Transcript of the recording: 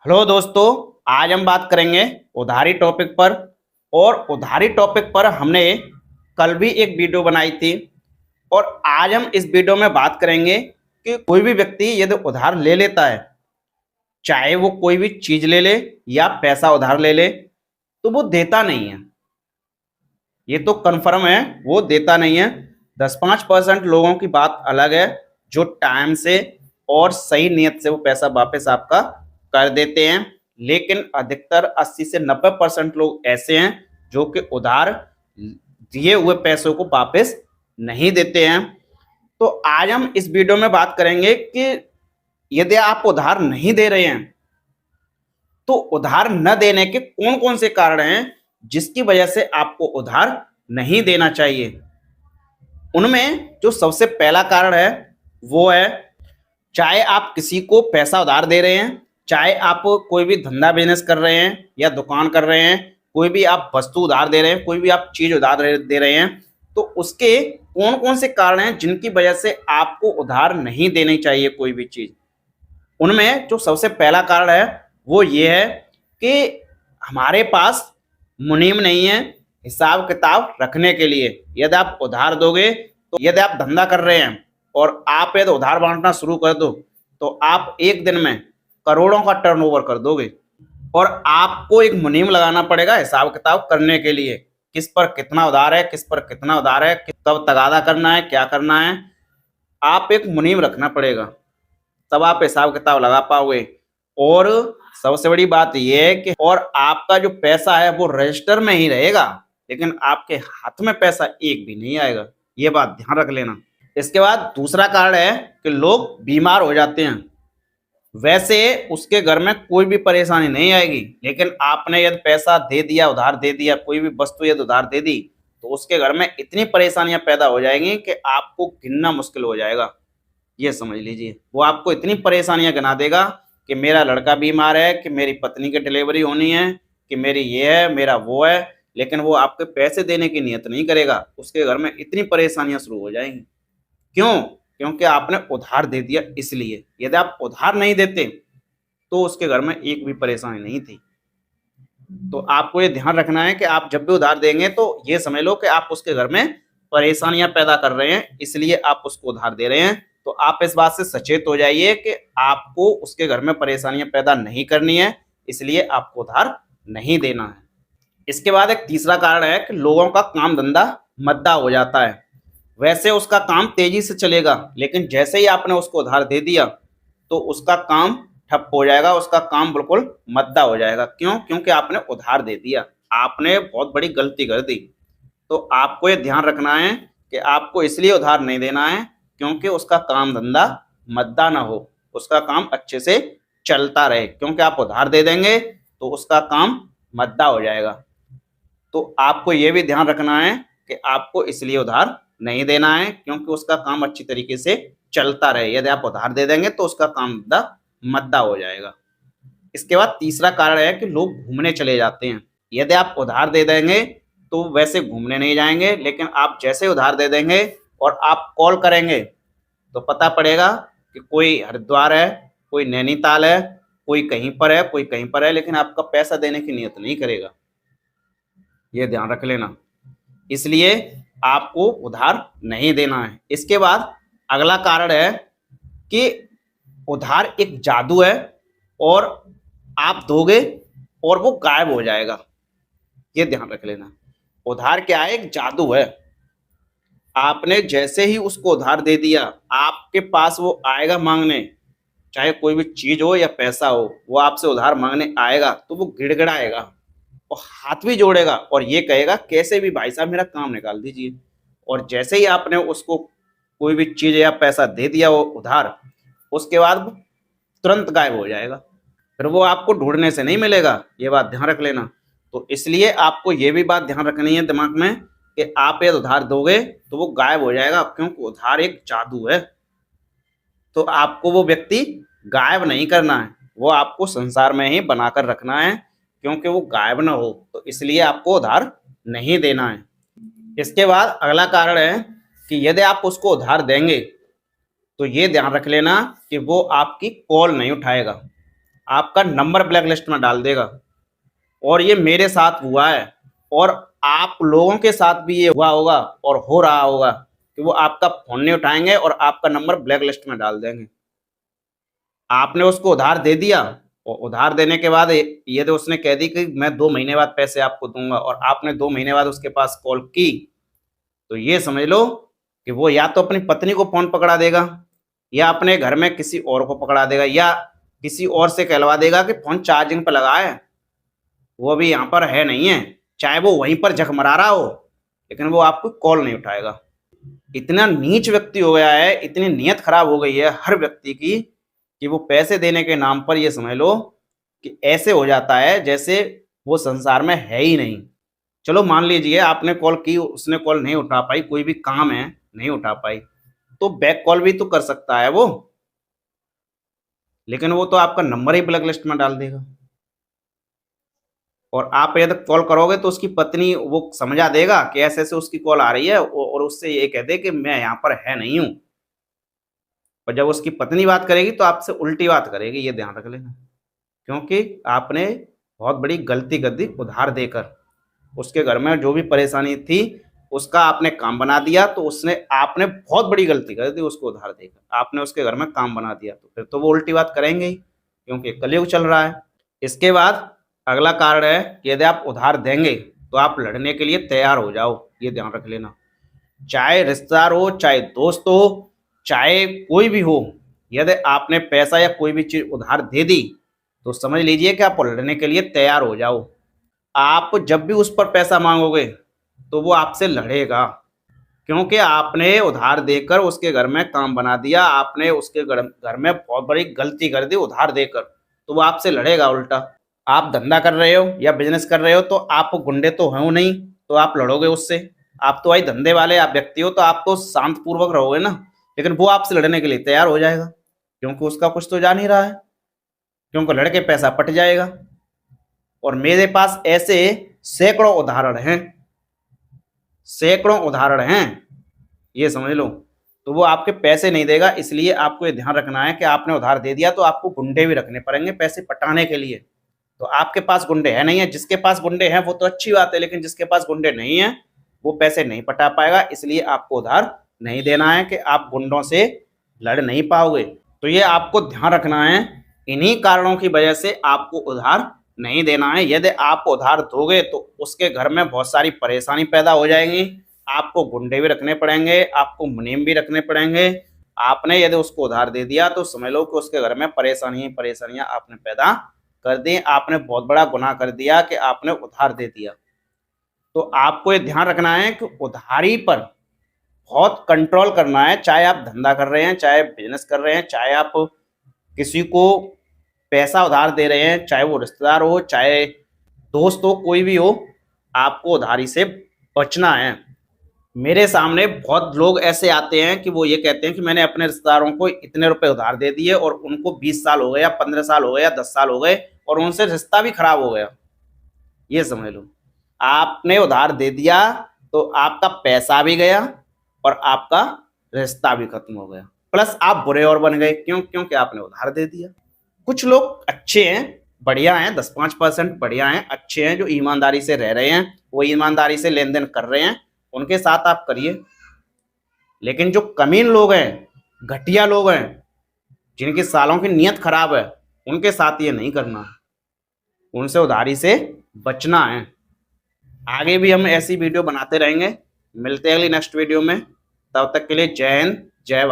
Hello दोस्तों। आज हम बात करेंगे उधारी टॉपिक पर। और उधारी टॉपिक पर हमने कल भी एक वीडियो बनाई थी। और आज हम इस वीडियो में बात करेंगे कि कोई भी व्यक्ति यदि उधार ले लेता है, चाहे वो कोई भी चीज ले ले या पैसा उधार ले ले, तो वो देता नहीं है। ये तो कन्फर्म है, वो देता नहीं है। 10-5% लोगों की बात अलग है, जो टाइम से और सही नियत से वो पैसा वापस आपका कर देते हैं। लेकिन अधिकतर 80 से 90% लोग ऐसे हैं जो कि उधार दिए हुए पैसों को वापस नहीं देते हैं। तो आज हम इस वीडियो में बात करेंगे कि यदि आप उधार नहीं दे रहे हैं, तो उधार न देने के कौन कौन से कारण हैं जिसकी वजह से आपको उधार नहीं देना चाहिए। उनमें जो सबसे पहला कारण है वो है, चाहे आप किसी को पैसा उधार दे रहे हैं, चाहे आप कोई भी धंधा बिजनेस कर रहे हैं या दुकान कर रहे हैं, कोई भी आप वस्तु उधार दे रहे हैं, कोई भी आप चीज उधार दे रहे हैं, तो उसके कौन कौन से कारण हैं जिनकी वजह से आपको उधार नहीं देनी चाहिए कोई भी चीज। उनमें जो सबसे पहला कारण है वो ये है कि हमारे पास मुनीम नहीं है हिसाब किताब रखने के लिए। यदि आप उधार दोगे, तो यदि आप धंधा कर रहे हैं और आप यदि उधार बांटना शुरू कर दो, तो आप एक दिन में करोड़ों का टर्नओवर कर दोगे। और आपको एक मुनीम लगाना पड़ेगा हिसाब किताब करने के लिए, किस पर कितना उधार है, किस पर कितना उधार है, कब तगादा करना है, क्या करना है। आप एक मुनीम रखना पड़ेगा, तब आप हिसाब किताब लगा पाओगे। और सबसे बड़ी बात यह है कि और आपका जो पैसा है वो रजिस्टर में ही रहेगा, लेकिन आपके हाथ में पैसा एक भी नहीं आएगा। ये बात ध्यान रख लेना। इसके बाद दूसरा कारण है कि लोग बीमार हो जाते हैं। वैसे उसके घर में कोई भी परेशानी नहीं आएगी, लेकिन आपने यदि पैसा दे दिया, उधार दे दिया, कोई भी वस्तु यदि उधार दे दी, तो उसके घर में इतनी परेशानियां पैदा हो जाएंगी कि आपको गिनना मुश्किल हो जाएगा। ये समझ लीजिए, वो आपको इतनी परेशानियां गिना देगा कि मेरा लड़का बीमार है, कि मेरी पत्नी की डिलीवरी होनी है, कि मेरी ये है, मेरा वो है, लेकिन वो आपके पैसे देने की नियत नहीं करेगा। उसके घर में इतनी परेशानियां शुरू हो जाएंगी। क्यों? क्योंकि आपने उधार दे दिया इसलिए। यदि आप उधार नहीं देते तो उसके घर में एक भी परेशानी नहीं थी। तो आपको ये ध्यान रखना है कि आप जब भी उधार देंगे तो ये समझ लो कि आप उसके घर में परेशानियां पैदा कर रहे हैं, इसलिए आप उसको उधार दे रहे हैं। तो आप इस बात से सचेत हो जाइए कि आपको उसके घर में परेशानियां पैदा नहीं करनी है, इसलिए आपको उधार नहीं देना है। इसके बाद एक तीसरा कारण है कि लोगों का काम धंधा मद्दा हो जाता है। वैसे उसका काम तेजी से चलेगा, लेकिन जैसे ही आपने उसको उधार दे दिया तो उसका काम ठप हो जाएगा, उसका काम बिल्कुल मद्दा हो जाएगा। क्यों? क्योंकि आपने उधार दे दिया, आपने बहुत बड़ी गलती कर दी। तो आपको ये ध्यान रखना है कि आपको इसलिए उधार नहीं देना है क्योंकि उसका काम धंधा मद्दा ना हो, उसका काम अच्छे से चलता रहे। क्योंकि आप उधार दे देंगे तो उसका काम मद्दा हो जाएगा। तो आपको ये भी ध्यान रखना है कि आपको इसलिए उधार नहीं देना है क्योंकि उसका काम अच्छी तरीके से चलता रहे। यदि आप उधार दे देंगे तो उसका काम मद्दा हो जाएगा। इसके बाद तीसरा कारण है कि लोग घूमने चले जाते हैं। यदि आप उधार दे देंगे तो वैसे घूमने नहीं जाएंगे, लेकिन आप जैसे उधार दे देंगे और आप कॉल करेंगे तो पता पड़ेगा कि कोई हरिद्वार है, कोई नैनीताल है, कोई कहीं पर है, कोई कहीं पर है, लेकिन आपका पैसा देने की नियत नहीं करेगा। ये ध्यान रख लेना, इसलिए आपको उधार नहीं देना है। इसके बाद अगला कारण है कि उधार एक जादू है और आप दोगे और वो गायब हो जाएगा। ये ध्यान रख लेना। उधार क्या है? एक जादू है। आपने जैसे ही उसको उधार दे दिया, आपके पास वो आएगा मांगने, चाहे कोई भी चीज हो या पैसा हो, वो आपसे उधार मांगने आएगा तो वो गिड़गिड़ाएगा और हाथ भी जोड़ेगा और ये कहेगा कैसे भी भाई साहब मेरा काम निकाल दीजिए। और जैसे ही आपने उसको कोई भी चीज या पैसा दे दिया वो उधार, उसके बाद वो तुरंत गायब हो जाएगा, फिर वो आपको ढूंढने से नहीं मिलेगा। ये बात ध्यान रख लेना। तो इसलिए आपको ये भी बात ध्यान रखनी है दिमाग में कि आप यदि उधार दोगे तो वो गायब हो जाएगा, क्योंकि उधार एक जादू है। तो आपको वो व्यक्ति गायब नहीं करना है, वो आपको संसार में ही बनाकर रखना है, क्योंकि वो गायब ना हो। तो इसलिए आपको उधार नहीं देना है। इसके बाद अगला कारण है कि यदि आप उसको उधार देंगे तो ये ध्यान रख लेना कि वो आपकी कॉल नहीं उठाएगा। आपका नंबर ब्लैक लिस्ट में डाल देगा। और ये मेरे साथ हुआ है, और आप लोगों के साथ भी ये हुआ होगा और हो रहा होगा कि वो आपका फोन नहीं उठाएंगे और आपका नंबर ब्लैक लिस्ट में डाल देंगे। आपने उसको उधार दे दिया, और उधार देने के बाद ये तो उसने कह दी कि मैं 2 महीने बाद पैसे आपको दूंगा, और आपने 2 महीने बाद उसके पास कॉल की, तो ये समझ लो कि वो या तो अपनी पत्नी को फोन पकड़ा देगा, या अपने घर में किसी और को पकड़ा देगा, या किसी और से कहलवा देगा कि फोन चार्जिंग पर लगा है, वो अभी यहाँ पर है नहीं है, चाहे वो वहीं पर झक मरा रहा हो, लेकिन वो आपको कॉल नहीं उठाएगा। इतना नीच व्यक्ति हो गया है, इतनी नीयत खराब हो गई है हर व्यक्ति की, कि वो पैसे देने के नाम पर ये समझ लो कि ऐसे हो जाता है जैसे वो संसार में है ही नहीं। चलो मान लीजिए आपने कॉल की, उसने कॉल नहीं उठा पाई, कोई भी काम है नहीं उठा पाई, तो बैक कॉल भी तो कर सकता है वो, लेकिन वो तो आपका नंबर ही ब्लैक लिस्ट में डाल देगा। और आप यदि कॉल करोगे तो उसकी पत्नी वो समझा देगा कि ऐसे ऐसे उसकी कॉल आ रही है, और उससे ये कह दे कि मैं यहाँ पर है नहीं हूँ। और जब उसकी पत्नी बात करेगी तो आपसे उल्टी बात करेगी, ये ध्यान रख लेना, क्योंकि आपने बहुत बड़ी गलती कर दी उधार देकर। उसके घर में जो भी परेशानी थी उसका आपने काम बना दिया, तो उसने आपने बहुत बड़ी गलती कर दी उसको उधार देकर, आपने उसके घर में काम बना दिया, तो फिर तो वो उल्टी बात करेंगे ही, क्योंकि कलयुग चल रहा है। इसके बाद अगला कारण है कि यदि आप उधार देंगे तो आप लड़ने के लिए तैयार हो जाओ, ये ध्यान रख लेना। चाहे रिश्तेदार हो, चाहे दोस्त हो, चाहे कोई भी हो, यदि आपने पैसा या कोई भी चीज उधार दे दी तो समझ लीजिए कि आप लड़ने के लिए तैयार हो जाओ। आप जब भी उस पर पैसा मांगोगे तो वो आपसे लड़ेगा, क्योंकि आपने उधार देकर उसके घर में काम बना दिया, आपने उसके घर में बहुत बड़ी गलती कर दी उधार देकर, तो वो आपसे लड़ेगा उल्टा। आप धंधा कर रहे हो या बिजनेस कर रहे हो तो आप गुंडे तो हो नहीं, तो आप लड़ोगे उससे। आप तो भाई धंधे वाले आप व्यक्ति हो, तो आप तो शांत पूर्वक रहोगे ना, लेकिन वो आपसे लड़ने के लिए तैयार हो जाएगा, क्योंकि उसका कुछ तो जा नहीं रहा है, क्योंकि लड़के पैसा पट जाएगा। और मेरे पास ऐसे सैकड़ों उदाहरण हैं, सैकड़ों उदाहरण हैं, ये समझ लो। तो वो आपके पैसे नहीं देगा, इसलिए आपको ये ध्यान रखना है कि आपने उधार दे दिया तो आपको गुंडे भी रखने पड़ेंगे पैसे पटाने के लिए। तो आपके पास गुंडे है नहीं है, जिसके पास गुंडे हैं वो तो अच्छी बात है, लेकिन जिसके पास गुंडे नहीं है वो पैसे नहीं पटा पाएगा, इसलिए आपको उधार नहीं देना है कि आप गुंडों से लड़ नहीं पाओगे। तो ये आपको ध्यान रखना है, इन्हीं कारणों की वजह से आपको उधार नहीं देना है। यदि आप उधार दोगे तो उसके घर में बहुत सारी परेशानी पैदा हो जाएंगी, आपको गुंडे भी रखने पड़ेंगे, आपको मुनीम भी रखने पड़ेंगे। आपने यदि उसको उधार दे दिया तो समझ लो कि उसके घर में परेशानियां आपने पैदा कर दी, आपने बहुत बड़ा गुनाह कर दिया कि आपने उधार दे दिया। तो आपको ये ध्यान रखना है कि उधारी पर बहुत कंट्रोल करना है, चाहे आप धंधा कर रहे हैं, चाहे बिजनेस कर रहे हैं, चाहे आप किसी को पैसा उधार दे रहे हैं, चाहे वो रिश्तेदार हो, चाहे दोस्त हो, कोई भी हो, आपको उधारी से बचना है। मेरे सामने बहुत लोग ऐसे आते हैं कि वो ये कहते हैं कि मैंने अपने रिश्तेदारों को इतने रुपए उधार दे दिए और उनको 20 साल हो गए या 15 साल हो गए या 10 साल हो गए और उनसे रिश्ता भी खराब हो गया। ये समझ लो, आपने उधार दे दिया तो आपका पैसा भी गया और आपका रिश्ता भी खत्म हो गया, प्लस आप बुरे और बन गए। क्यों? क्योंकि आपने उधार दे दिया। कुछ लोग अच्छे हैं, बढ़िया हैं, 10-5% बढ़िया हैं, अच्छे हैं, जो ईमानदारी से रह रहे हैं, वो ईमानदारी से लेन देन कर रहे हैं, उनके साथ आप करिए। लेकिन जो कमीन लोग हैं, घटिया लोग हैं, जिनके सालों की नीयत खराब है, उनके साथ ये नहीं करना, उनसे उधारी से बचना है। आगे भी हम ऐसी वीडियो बनाते रहेंगे। मिलते हैं अगली नेक्स्ट वीडियो में, तब तक के लिए जय हिंद, जय भारत।